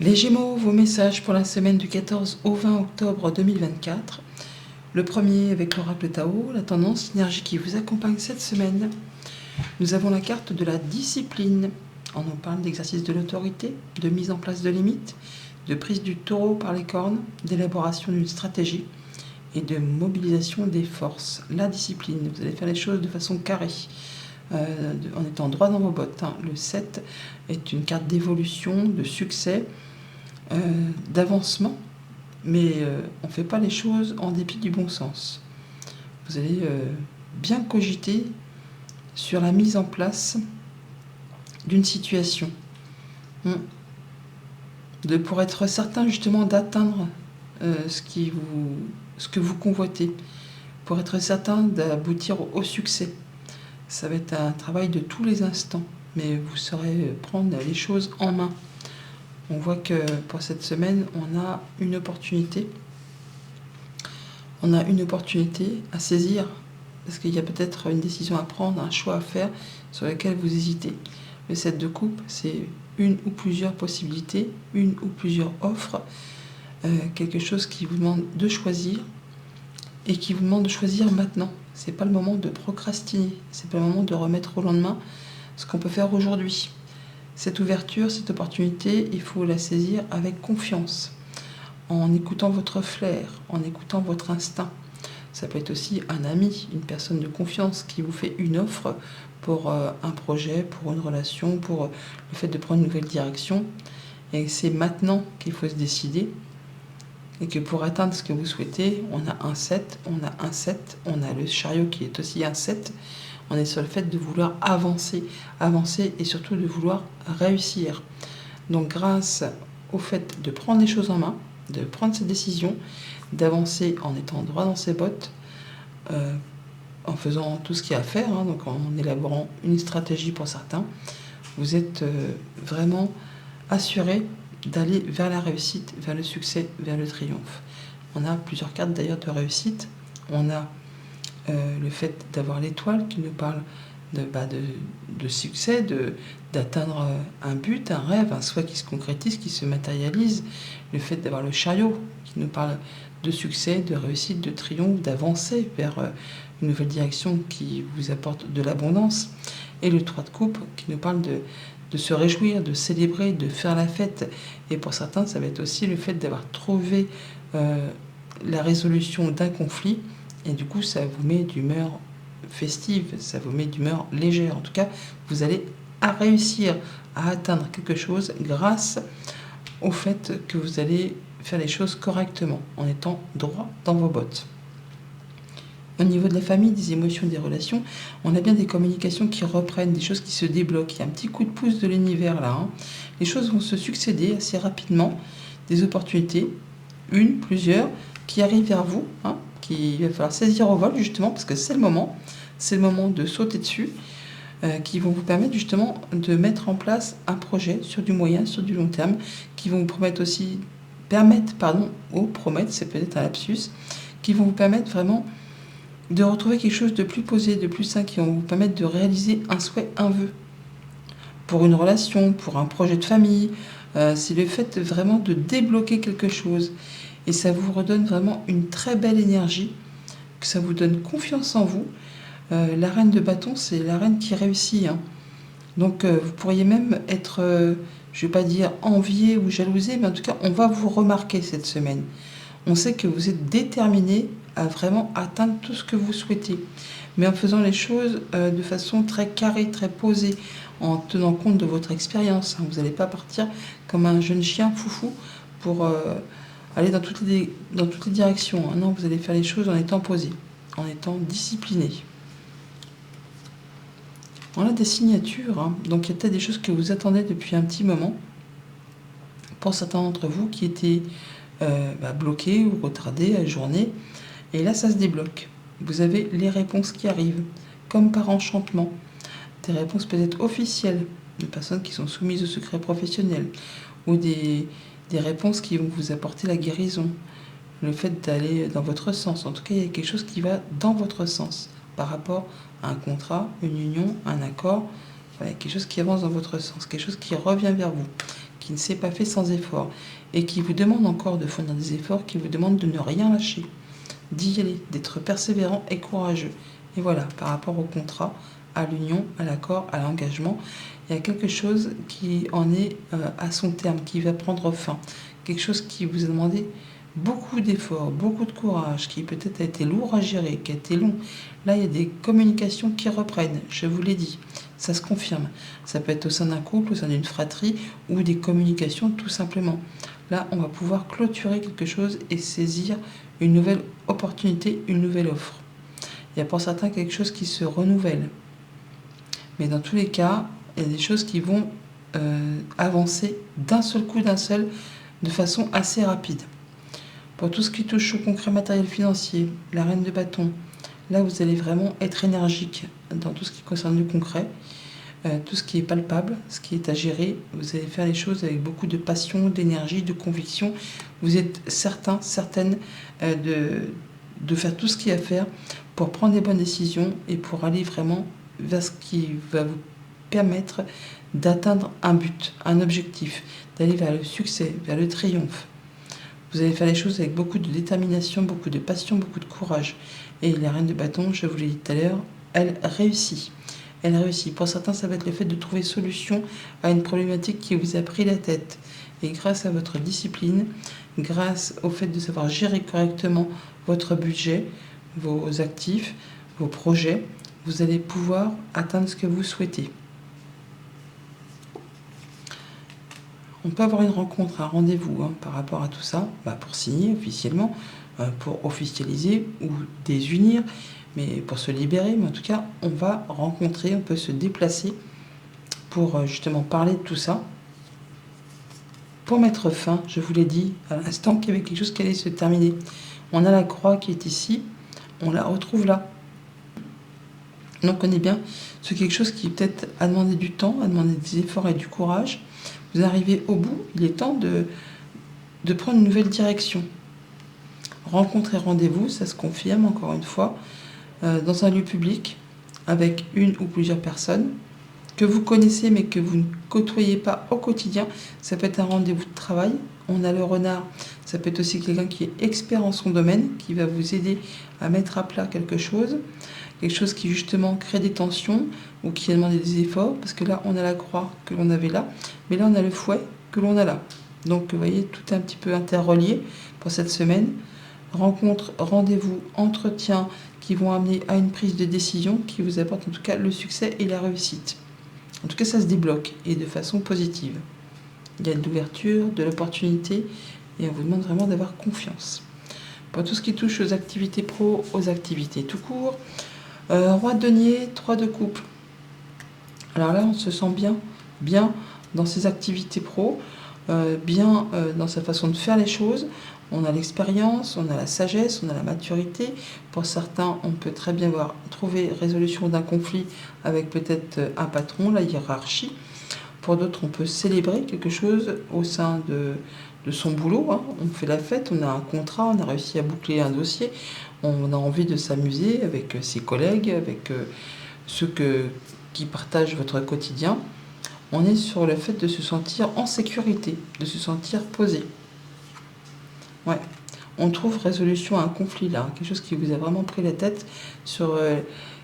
Les Gémeaux, vos messages pour la semaine du 14 au 20 octobre 2024. Le premier avec l'oracle Tao, la tendance, l'énergie qui vous accompagne cette semaine. Nous avons la carte de la discipline. On en parle d'exercice de l'autorité, de mise en place de limites, de prise du taureau par les cornes, d'élaboration d'une stratégie et de mobilisation des forces. La discipline, vous allez faire les choses de façon carrée. En étant droit dans vos bottes. Le 7 est une carte d'évolution, de succès, d'avancement, mais on ne fait pas les choses en dépit du bon sens. Vous allez bien cogiter sur la mise en place d'une situation, pour être certain justement d'atteindre ce que vous convoitez, pour être certain d'aboutir au succès. Ça va être un travail de tous les instants, mais vous saurez prendre les choses en main. On voit que pour cette semaine, on a une opportunité. On a une opportunité à saisir, parce qu'il y a peut-être une décision à prendre, un choix à faire sur lequel vous hésitez. Le 7 de coupe, c'est une ou plusieurs possibilités, une ou plusieurs offres, quelque chose qui vous demande de choisir et qui vous demande de choisir maintenant. C'est pas le moment de procrastiner, c'est pas le moment de remettre au lendemain ce qu'on peut faire aujourd'hui. Cette ouverture, cette opportunité, il faut la saisir avec confiance, en écoutant votre flair, en écoutant votre instinct. Ça peut être aussi un ami, une personne de confiance qui vous fait une offre pour un projet, pour une relation, pour le fait de prendre une nouvelle direction. Et c'est maintenant qu'il faut se décider. Et que pour atteindre ce que vous souhaitez, on a un 7, on a le chariot qui est aussi un 7. On est sur le fait de vouloir avancer et surtout de vouloir réussir. Donc grâce au fait de prendre les choses en main, de prendre cette décision, d'avancer en étant droit dans ses bottes, en faisant tout ce qu'il y a à faire, donc en élaborant une stratégie pour certains, vous êtes vraiment assuré d'aller vers la réussite, vers le succès, vers le triomphe. On a plusieurs cartes d'ailleurs de réussite. On a le fait d'avoir l'étoile qui nous parle de succès, d'atteindre un but, un rêve, un souhait qui se concrétise, qui se matérialise. Le fait d'avoir le chariot qui nous parle de succès, de réussite, de triomphe, d'avancer vers une nouvelle direction qui vous apporte de l'abondance. Et le 3 de coupe qui nous parle de se réjouir, de célébrer, de faire la fête. Et pour certains, ça va être aussi le fait d'avoir trouvé la résolution d'un conflit. Et du coup, ça vous met d'humeur festive, ça vous met d'humeur légère. En tout cas, vous allez réussir à atteindre quelque chose grâce au fait que vous allez faire les choses correctement, en étant droit dans vos bottes. Au niveau de la famille, des émotions, des relations, on a bien des communications qui reprennent, des choses qui se débloquent. Il y a un petit coup de pouce de l'univers là. Les choses vont se succéder assez rapidement, des opportunités, une, plusieurs, qui arrivent vers vous, qu'il va falloir saisir au vol justement, parce que c'est le moment de sauter dessus, qui vont vous permettre justement de mettre en place un projet sur du moyen, sur du long terme, qui vont vous promettre, c'est peut-être un lapsus, qui vont vous permettre vraiment de retrouver quelque chose de plus posé, de plus sain, qui vont vous permettre de réaliser un souhait, un vœu. Pour une relation, pour un projet de famille, c'est le fait vraiment de débloquer quelque chose. Et ça vous redonne vraiment une très belle énergie, que ça vous donne confiance en vous. La reine de bâton, c'est la reine qui réussit. Donc vous pourriez même être, je ne vais pas dire envié ou jalousé, mais en tout cas, on va vous remarquer cette semaine. On sait que vous êtes déterminé à vraiment atteindre tout ce que vous souhaitez, mais en faisant les choses de façon très carrée, très posée, en tenant compte de votre expérience. Vous n'allez pas partir comme un jeune chien foufou pour aller dans toutes les directions. Non, vous allez faire les choses en étant posé, en étant discipliné. On a des signatures, donc il y a peut-être des choses que vous attendez depuis un petit moment, pour certains d'entre vous qui étaient bloqués ou retardés, ajournés. Et là, ça se débloque. Vous avez les réponses qui arrivent, comme par enchantement. Des réponses peut-être officielles, de personnes qui sont soumises au secret professionnel, ou des réponses qui vont vous apporter la guérison, le fait d'aller dans votre sens. En tout cas, il y a quelque chose qui va dans votre sens, par rapport à un contrat, une union, un accord. Voilà, quelque chose qui avance dans votre sens, quelque chose qui revient vers vous, qui ne s'est pas fait sans effort et qui vous demande encore de fournir des efforts, qui vous demande de ne rien lâcher, d'y aller, d'être persévérant et courageux. Et voilà, par rapport au contrat, à l'union, à l'accord, à l'engagement, il y a quelque chose qui en est à son terme, qui va prendre fin. Quelque chose qui vous a demandé beaucoup d'efforts, beaucoup de courage, qui peut-être a été lourd à gérer, qui a été long. Là, il y a des communications qui reprennent, je vous l'ai dit, ça se confirme. Ça peut être au sein d'un couple, au sein d'une fratrie, ou des communications tout simplement. Là, on va pouvoir clôturer quelque chose et saisir une nouvelle opportunité, une nouvelle offre. Il y a pour certains quelque chose qui se renouvelle. Mais dans tous les cas, il y a des choses qui vont avancer d'un seul coup, de façon assez rapide. Pour tout ce qui touche au concret matériel financier, la reine de bâton, là vous allez vraiment être énergique dans tout ce qui concerne le concret, tout ce qui est palpable, ce qui est à gérer. Vous allez faire les choses avec beaucoup de passion, d'énergie, de conviction. Vous êtes certaine de faire tout ce qu'il y a à faire pour prendre les bonnes décisions et pour aller vraiment vers ce qui va vous permettre d'atteindre un but, un objectif, d'aller vers le succès, vers le triomphe. Vous allez faire les choses avec beaucoup de détermination, beaucoup de passion, beaucoup de courage. Et la reine de bâton, je vous l'ai dit tout à l'heure, elle réussit. Elle réussit. Pour certains, ça va être le fait de trouver solution à une problématique qui vous a pris la tête. Et grâce à votre discipline, grâce au fait de savoir gérer correctement votre budget, vos actifs, vos projets, vous allez pouvoir atteindre ce que vous souhaitez. On peut avoir une rencontre, un rendez-vous par rapport à tout ça, pour signer officiellement, pour officialiser ou désunir, mais pour se libérer. Mais en tout cas, on va rencontrer, on peut se déplacer pour justement parler de tout ça. Pour mettre fin, je vous l'ai dit à l'instant qu'il y avait quelque chose qui allait se terminer. On a la croix qui est ici, on la retrouve là. Donc on est bien sur quelque chose qui peut-être a demandé du temps, a demandé des efforts et du courage. Vous arrivez au bout, il est temps de prendre une nouvelle direction. Rencontre et rendez-vous, ça se confirme encore une fois, dans un lieu public, avec une ou plusieurs personnes que vous connaissez mais que vous ne côtoyez pas au quotidien. Ça peut être un rendez-vous de travail. On a le renard, ça peut être aussi quelqu'un qui est expert en son domaine, qui va vous aider à mettre à plat quelque chose qui justement crée des tensions ou qui a demandé des efforts, parce que là on a la croix que l'on avait là, mais là on a le fouet que l'on a là. Donc vous voyez, tout est un petit peu interrelié pour cette semaine. Rencontres, rendez-vous, entretiens qui vont amener à une prise de décision qui vous apporte en tout cas le succès et la réussite. En tout cas, ça se débloque et de façon positive. Il y a de l'ouverture, de l'opportunité et on vous demande vraiment d'avoir confiance. Pour tout ce qui touche aux activités pro, aux activités tout court, roi de denier, 3 de couple. Alors là, on se sent bien dans ses activités pro, bien dans sa façon de faire les choses. On a l'expérience, on a la sagesse, on a la maturité. Pour certains, on peut très bien trouver résolution d'un conflit avec peut-être un patron, la hiérarchie. Pour d'autres, on peut célébrer quelque chose au sein de son boulot. On fait la fête, on a un contrat, on a réussi à boucler un dossier. On a envie de s'amuser avec ses collègues, avec ceux qui partagent votre quotidien. On est sur le fait de se sentir en sécurité, de se sentir posé. Ouais, on trouve résolution à un conflit là, quelque chose qui vous a vraiment pris la tête sur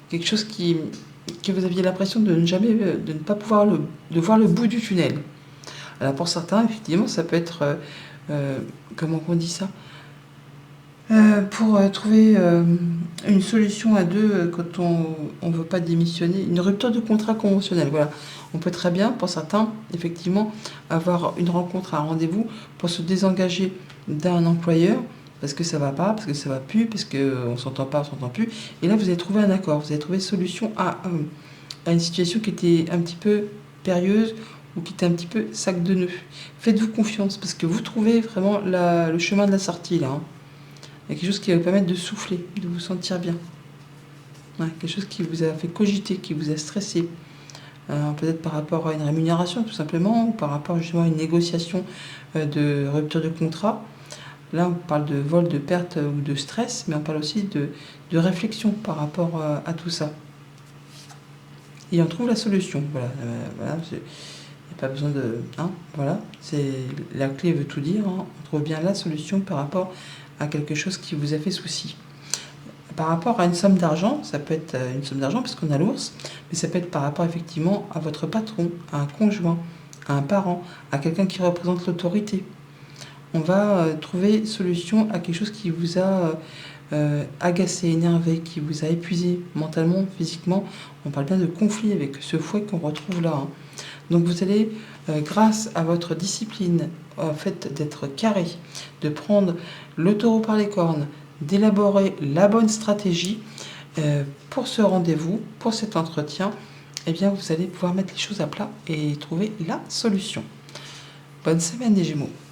quelque chose que vous aviez l'impression de ne pas pouvoir de voir le bout du tunnel. Alors pour certains, effectivement, ça peut être, comment on dit ça, pour trouver une solution à deux quand on ne veut pas démissionner, une rupture de contrat conventionnel, voilà. On peut très bien, pour certains, effectivement, avoir une rencontre, un rendez-vous pour se désengager d'un employeur, parce que ça va pas, parce que ça va plus, parce qu'on s'entend pas, on s'entend plus. Et là, vous avez trouvé un accord, vous avez trouvé solution à une situation qui était un petit peu périlleuse ou qui était un petit peu sac de nœuds. Faites-vous confiance, parce que vous trouvez vraiment le chemin de la sortie, là. Il y a quelque chose qui va vous permettre de souffler, de vous sentir bien. Ouais, quelque chose qui vous a fait cogiter, qui vous a stressé. Peut-être par rapport à une rémunération, tout simplement, ou par rapport justement à une négociation de rupture de contrat. Là, on parle de vol, de perte ou de stress, mais on parle aussi de réflexion par rapport à tout ça. Et on trouve la solution. Voilà, Il n'y a pas besoin de... hein, voilà, la clé veut tout dire. Hein. On trouve bien la solution par rapport à quelque chose qui vous a fait souci. Par rapport à une somme d'argent, ça peut être une somme d'argent parce qu'on a l'ours, mais ça peut être par rapport effectivement à votre patron, à un conjoint, à un parent, à quelqu'un qui représente l'autorité. On va trouver solution à quelque chose qui vous a agacé, énervé, qui vous a épuisé mentalement, physiquement. On parle bien de conflit avec ce fouet qu'on retrouve là. Hein. Donc vous allez, grâce à votre discipline, au fait d'être carré, de prendre le taureau par les cornes, d'élaborer la bonne stratégie pour ce rendez-vous, pour cet entretien, eh bien vous allez pouvoir mettre les choses à plat et trouver la solution. Bonne semaine les Gémeaux.